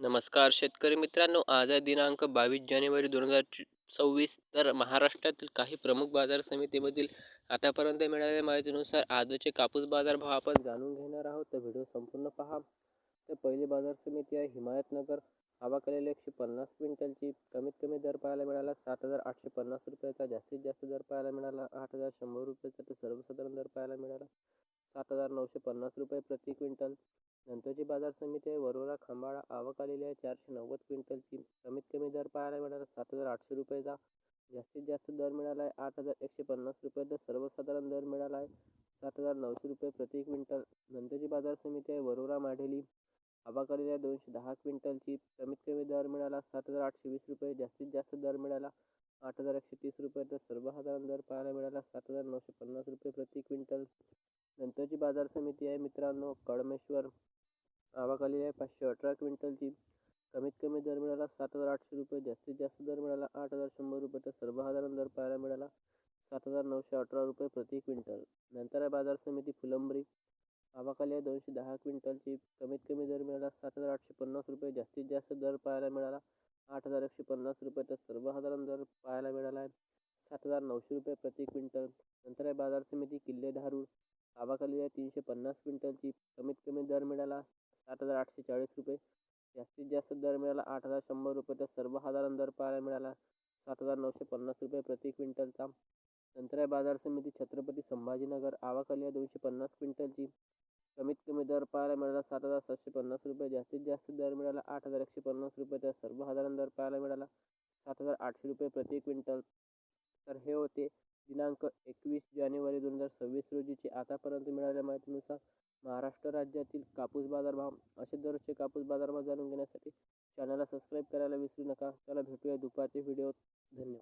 नमस्कार शेतकरी मित्रांनो, आज आहे दिनांक 22 जानेवारी 2026. तर महाराष्ट्रातील काही प्रमुख बाजार समितीमधील आतापर्यंत मिळालेल्या माहितीनुसार आजचे कापूस बाजार भाव आपण जाणून घेणार आहोत. तर व्हिडिओ संपूर्ण पहा. तर पहिली बाजार समिती आहे हिमायतनगर. आवाकलेल्या 150 क्विंटलची कमीत कमी दर पाहायला मिळाला 7,850 रुपयाचा, जास्तीत जास्त दर पाहायला मिळाला 8,100 रुपयाचा, तर सर्वसाधारण दर पाहायला मिळाला 7,950 रुपये प्रति क्विंटल. नंतरची बाजार समिती आहे वरोरा खंबाळा. आवक आलेली आहे 490 क्विंटलची. कमीत कमी दर पाहायला मिळाला 7,800 रुपयाचा, जास्तीत जास्त दर मिळाला आहे 8,150 रुपये, तर सर्वसाधारण दर मिळाला आहे 7,900 रुपये प्रति क्विंटल. नंतरची बाजार समिती आहे वरोरा माढेली. आवक आलेली आहे 210 क्विंटलची. कमीत कमी दर मिळाला 7,820 रुपये, जास्तीत जास्त दर मिळाला 8,130 रुपये, तर सर्वसाधारण दर पाहायला मिळाला 7,950 रुपये प्रति क्विंटल. नंतरची बाजार समिती आहे मित्रांनो कळमेश्वर. आवक आलेली आहे 518 क्विंटलची. कमीत कमी दर मिळाला 7,800 रुपये, जास्तीत जास्त दर मिळाला 8,100 रुपये, तर सर्वसाधारण दर पाहायला मिळाला 7,918 रुपये प्रति क्विंटल. नंतर आहे बाजार समिती फुलंब्री. आवक आली आहे 210 क्विंटलची. कमीत कमी दर मिळाला 7,850 रुपये, जास्तीत जास्त दर पाहायला मिळाला 8,150 रुपये, तर सर्वसाधारण दर पाहायला मिळाला आहे 7,900 रुपये प्रति क्विंटल. नंतर आहे बाजार समिती किल्ले धारूर. आवक आलेली आहे 350 क्विंटलची. कमीत कमी दर मिळाला 7,840 रुपये, जास्तीत जास्त दर मिळाला 8,100 रुपये, तर सर्वसाधारण दर पाहायला मिळाला 7,950 रुपये प्रति क्विंटलचा. नंतर आहे बाजार समिती छत्रपती संभाजीनगर. आवक आली आहे 250 क्विंटलची. कमीत कमी दर पाहायला मिळाला 7,750 रुपये, जास्तीत जास्त दर मिळाला 8,150 रुपये, तर सर्वसाधारण दर पाहायला मिळाला 7,800 रुपये प्रति क्विंटल. तर हे होते दिनांक 21 जानेवारी 2026 रोजीचे आतापर्यंत मिळालेल्या माहितीनुसार महाराष्ट्र राज्यातील कापूस बाजारभाव. असे दररोजचे कापूस बाजारभाव जाणून घेण्यासाठी चॅनलला सबस्क्राईब करायला विसरू नका. चला भेटूया दुपारच्या व्हिडिओत. धन्यवाद.